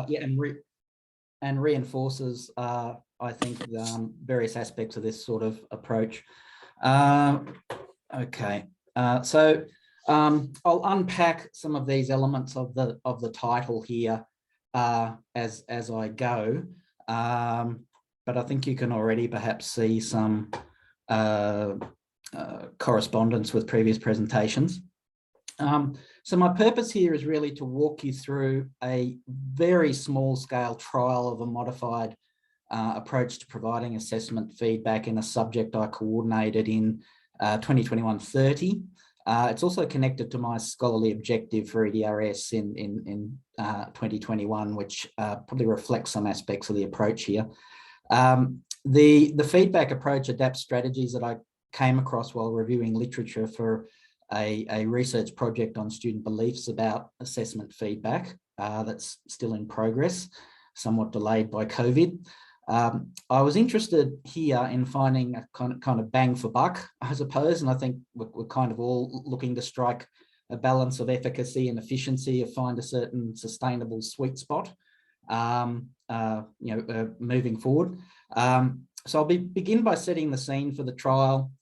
yeah, and reinforces, I think, various aspects of this sort of approach. Okay, so I'll unpack some of these elements of the title here as I go, but I think you can already perhaps see some correspondence with previous presentations. So my purpose here is really to walk you through a very small scale trial of a modified approach to providing assessment feedback in a subject I coordinated in 2021-30. It's also connected to my scholarly objective for EDRS in 2021, which probably reflects some aspects of the approach here. The feedback approach adapts strategies that I came across while reviewing literature for a research project on student beliefs about assessment feedback that's still in progress, somewhat delayed by COVID. I was interested here in finding a kind of bang for buck, I suppose, and I think we're kind of all looking to strike a balance of efficacy and efficiency, or find a certain sustainable sweet spot, moving forward. So I'll begin by setting the scene for the trial,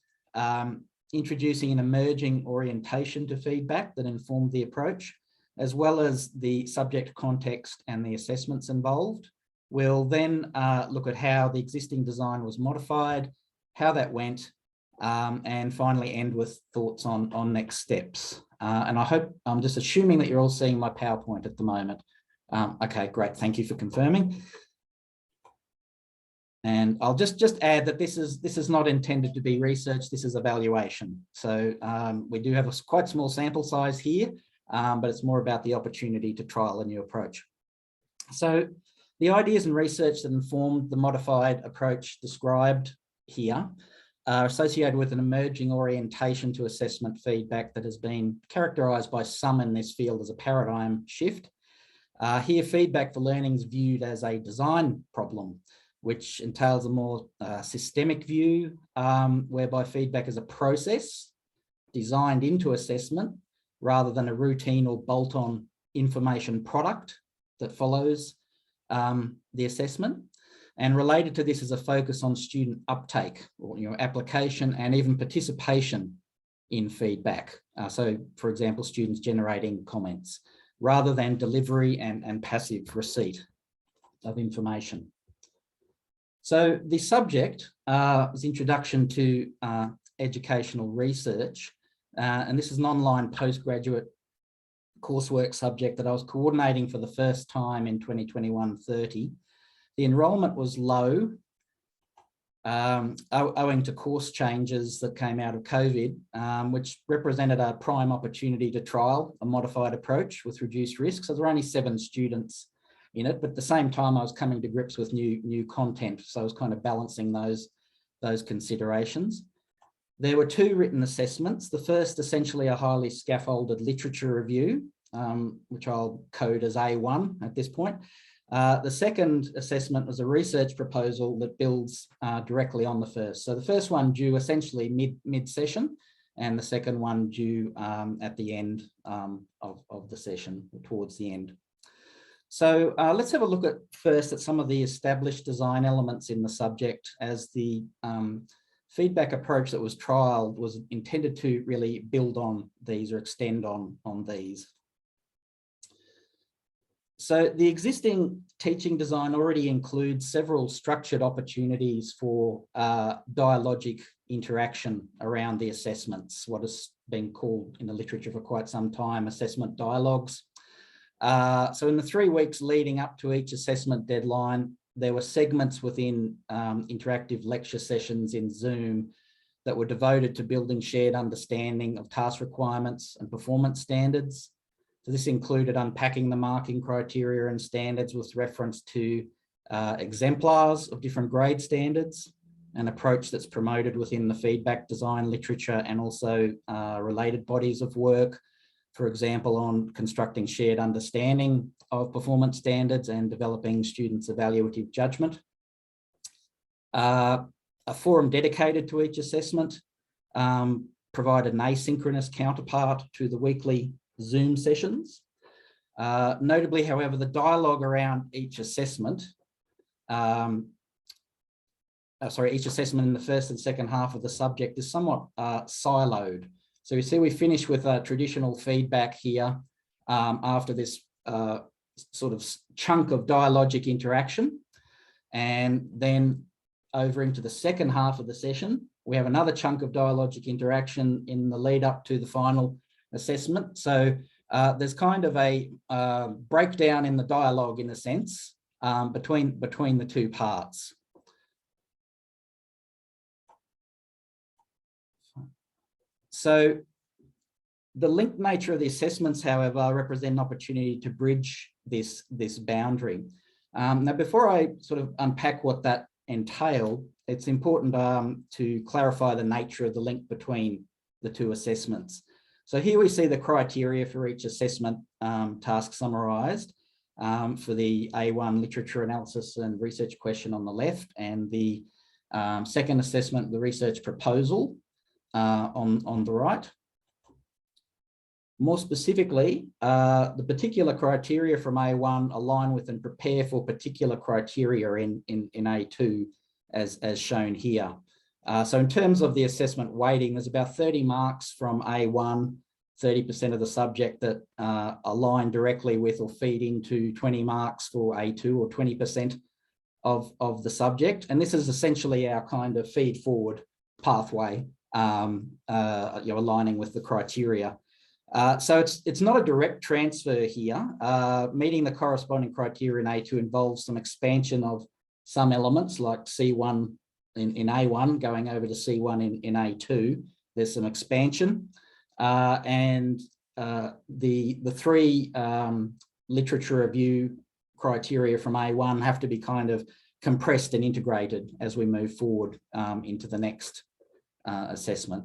introducing an emerging orientation to feedback that informed the approach, as well as the subject context and the assessments involved. We'll then look at how the existing design was modified, how that went, and finally end with thoughts on next steps. And I hope, I'm just assuming that you're all seeing my PowerPoint at the moment. Okay, great, thank you for confirming. And I'll just add that this is not intended to be research, this is evaluation. So we do have a quite small sample size here, but it's more about the opportunity to trial a new approach. So the ideas and research that informed the modified approach described here are associated with an emerging orientation to assessment feedback that has been characterised by some in this field as a paradigm shift. Here, feedback for learning is viewed as a design problem, which entails a more systemic view, whereby feedback is a process designed into assessment rather than a routine or bolt-on information product that follows the assessment. And related to this is a focus on student uptake, or application and even participation in feedback. So, for example, students generating comments, rather than delivery and passive receipt of information. So the subject was Introduction to Educational Research, and this is an online postgraduate coursework subject that I was coordinating for the first time in 2021-30. The enrolment was low, owing to course changes that came out of COVID, which represented a prime opportunity to trial a modified approach with reduced risk. So there were only 7 students in it, but at the same time I was coming to grips with new content, so I was kind of balancing those considerations. There were 2 written assessments. The first, essentially a highly scaffolded literature review, which I'll code as A1 at this point. The second assessment was a research proposal that builds directly on the first. So the first one due essentially mid-session, and the second one due at the end of the session, towards the end. So let's have a look first at some of the established design elements in the subject, as the feedback approach that was trialled was intended to really build on these or extend on these. So the existing teaching design already includes several structured opportunities for dialogic interaction around the assessments, what has been called in the literature for quite some time, assessment dialogues. So in the 3 weeks leading up to each assessment deadline, there were segments within interactive lecture sessions in Zoom that were devoted to building shared understanding of task requirements and performance standards. So this included unpacking the marking criteria and standards with reference to exemplars of different grade standards, an approach that's promoted within the feedback design literature and also related bodies of work, for example, on constructing shared understanding of performance standards and developing students' evaluative judgment. A forum dedicated to each assessment provided an asynchronous counterpart to the weekly Zoom sessions. Notably, however, the dialogue around each assessment, each assessment in the first and second half of the subject is somewhat siloed. So you see we finish with a traditional feedback here after this sort of chunk of dialogic interaction. And then over into the second half of the session, we have another chunk of dialogic interaction in the lead up to the final assessment. So there's kind of a breakdown in the dialogue, in a sense, between the two parts. So the linked nature of the assessments, however, represent an opportunity to bridge this boundary. Now, before I sort of unpack what that entailed, it's important to clarify the nature of the link between the two assessments. So here we see the criteria for each assessment task summarised for the A1 literature analysis and research question on the left, and the second assessment, the research proposal, on the right. More specifically, the particular criteria from A1 align with and prepare for particular criteria in A2, as shown here. So in terms of the assessment weighting, there's about 30 marks from A1, 30% of the subject that align directly with or feed into 20 marks for A2, or 20% of the subject. And this is essentially our kind of feed forward pathway, aligning with the criteria. So it's not a direct transfer here. Meeting the corresponding criteria in A2 involves some expansion of some elements, like C1 in A1 going over to C1 in A2. There's some expansion, and the three literature review criteria from A1 have to be kind of compressed and integrated as we move forward into the next assessment.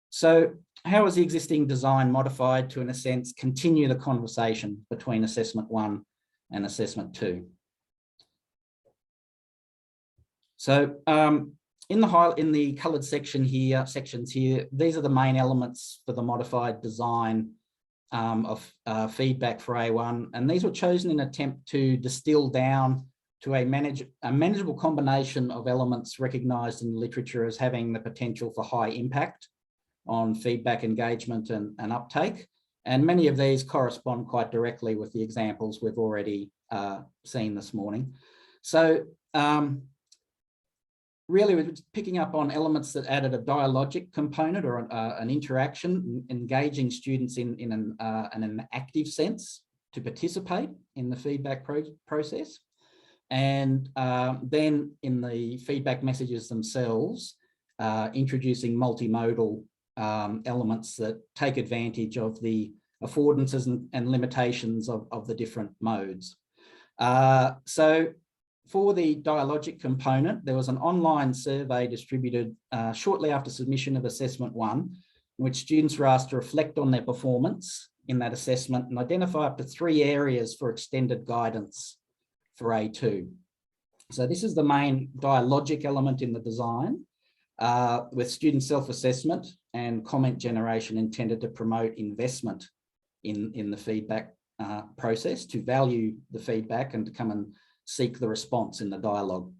So how is the existing design modified to, in a sense, continue the conversation between assessment 1 and assessment 2? So in the coloured sections here, these are the main elements for the modified design of feedback for A1, and these were chosen in an attempt to distill down to a manageable combination of elements recognised in the literature as having the potential for high impact on feedback engagement and uptake. And many of these correspond quite directly with the examples we've already seen this morning. So really we're picking up on elements that added a dialogic component or an interaction, engaging students in an active sense to participate in the feedback process. And then in the feedback messages themselves, introducing multimodal elements that take advantage of the affordances and limitations of the different modes. So for the dialogic component, there was an online survey distributed shortly after submission of assessment 1, in which students were asked to reflect on their performance in that assessment and identify up to 3 areas for extended guidance for A2. So this is the main dialogic element in the design, with student self-assessment and comment generation intended to promote investment in the feedback process, to value the feedback and to come and seek the response in the dialogue.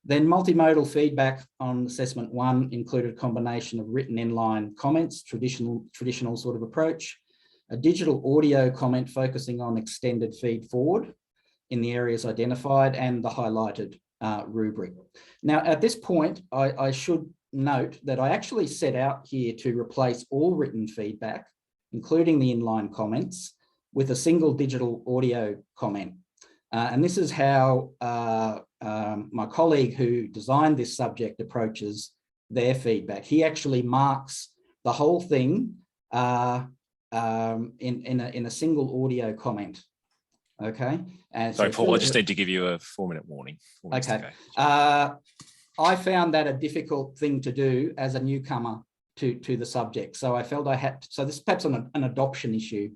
Then multimodal feedback on assessment 1 included a combination of written inline comments, traditional sort of approach, a digital audio comment focusing on extended feed forward in the areas identified, and the highlighted rubric. Now, at this point, I should note that I actually set out here to replace all written feedback, including the inline comments, with a single digital audio comment. And this is how my colleague who designed this subject approaches their feedback. He actually marks the whole thing in a single audio comment. Okay. And sorry, Paul, I just need to give you a 4-minute warning. Okay. I found that a difficult thing to do as a newcomer to the subject. So I felt I had to, so this is perhaps an adoption issue,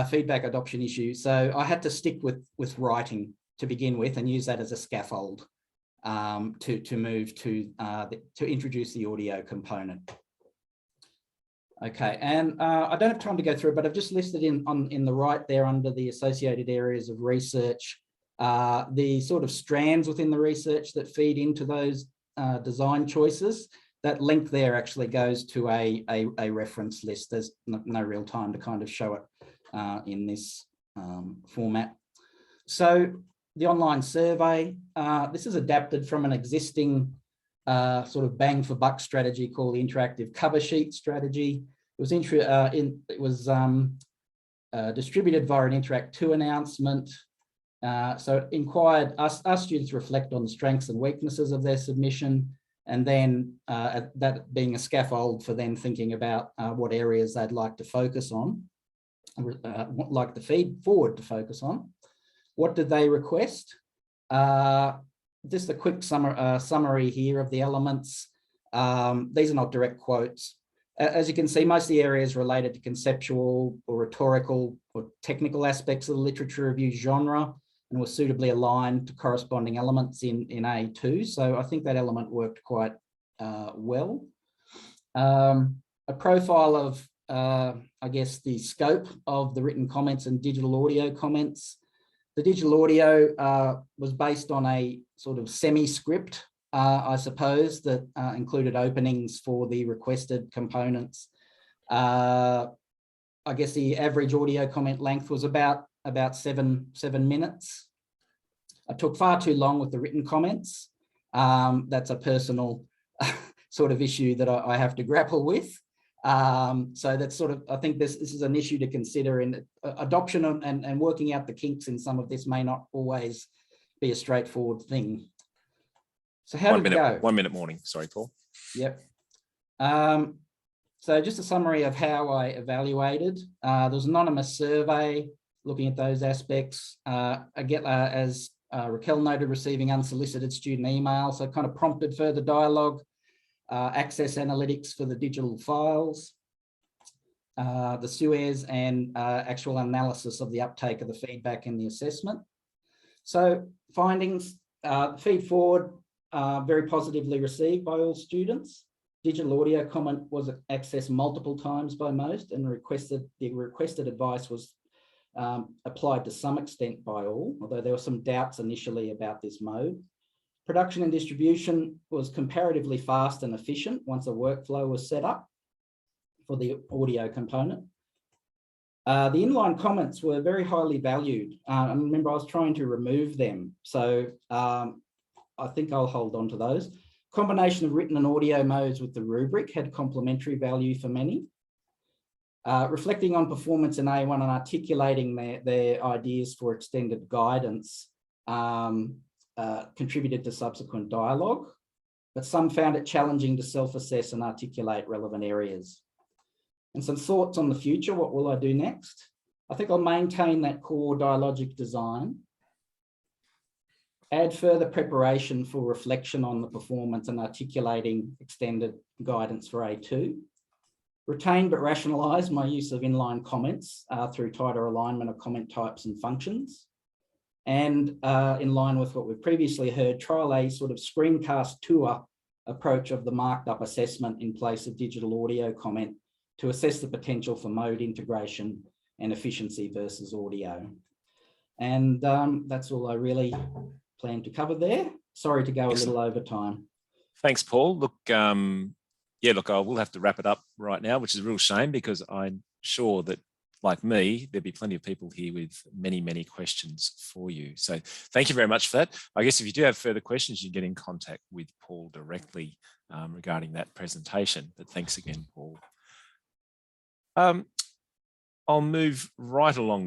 feedback adoption issue. So I had to stick with writing to begin with and use that as a scaffold to move to introduce the audio component. Okay, and I don't have time to go through, but I've just listed in the right there under the associated areas of research, the sort of strands within the research that feed into those design choices. That link there actually goes to a reference list. There's no real time to kind of show it in this format. So the online survey, this is adapted from an existing sort of bang for buck strategy called the interactive cover sheet strategy. It was distributed via an Interact 2 announcement. So it inquired our students reflect on the strengths and weaknesses of their submission, and then that being a scaffold for then thinking about what areas they'd like to focus on, like the feed forward to focus on. What did they request? Just a quick summary here of the elements. These are not direct quotes. As you can see, most of the areas related to conceptual or rhetorical or technical aspects of the literature review genre and were suitably aligned to corresponding elements in A2. So I think that element worked quite well. A profile of, I guess, the scope of the written comments and digital audio comments. The digital audio was based on a sort of semi-script, I suppose, that included openings for the requested components. I guess the average audio comment length was about 7 minutes. I took far too long with the written comments. That's a personal sort of issue that I have to grapple with. So that's sort of, I think this is an issue to consider in adoption and working out the kinks in some of this may not always be a straightforward thing. So how did it go? 1 minute warning. Sorry, Paul. Yep. So just a summary of how I evaluated. There was an anonymous survey looking at those aspects. As Raquel noted, receiving unsolicited student email, so it kind of prompted further dialogue. Access analytics for the digital files, the SUES, and actual analysis of the uptake of the feedback in the assessment. So findings, feed forward, very positively received by all students. Digital audio comment was accessed multiple times by most, and the requested advice was applied to some extent by all, although there were some doubts initially about this mode. Production and distribution was comparatively fast and efficient once a workflow was set up for the audio component. The inline comments were very highly valued. I remember I was trying to remove them, so I think I'll hold on to those. Combination of written and audio modes with the rubric had complementary value for many. Reflecting on performance in A1 and articulating their ideas for extended guidance contributed to subsequent dialogue, but some found it challenging to self-assess and articulate relevant areas. And some thoughts on the future, what will I do next? I think I'll maintain that core dialogic design, add further preparation for reflection on the performance and articulating extended guidance for A2, retain but rationalise my use of inline comments through tighter alignment of comment types and functions. And in line with what we've previously heard, trial a sort of screencast tour approach of the marked up assessment in place of digital audio comment to assess the potential for mode integration and efficiency versus audio. And that's all I really plan to cover there. Sorry to go Excellent. a little over time. Thanks, Paul. Look, yeah, look, I will have to wrap it up right now, which is a real shame because I'm sure that, like me, there'd be plenty of people here with many, many questions for you. So thank you very much for that. I guess if you do have further questions, you can get in contact with Paul directly regarding that presentation. But thanks again, Paul. I'll move right along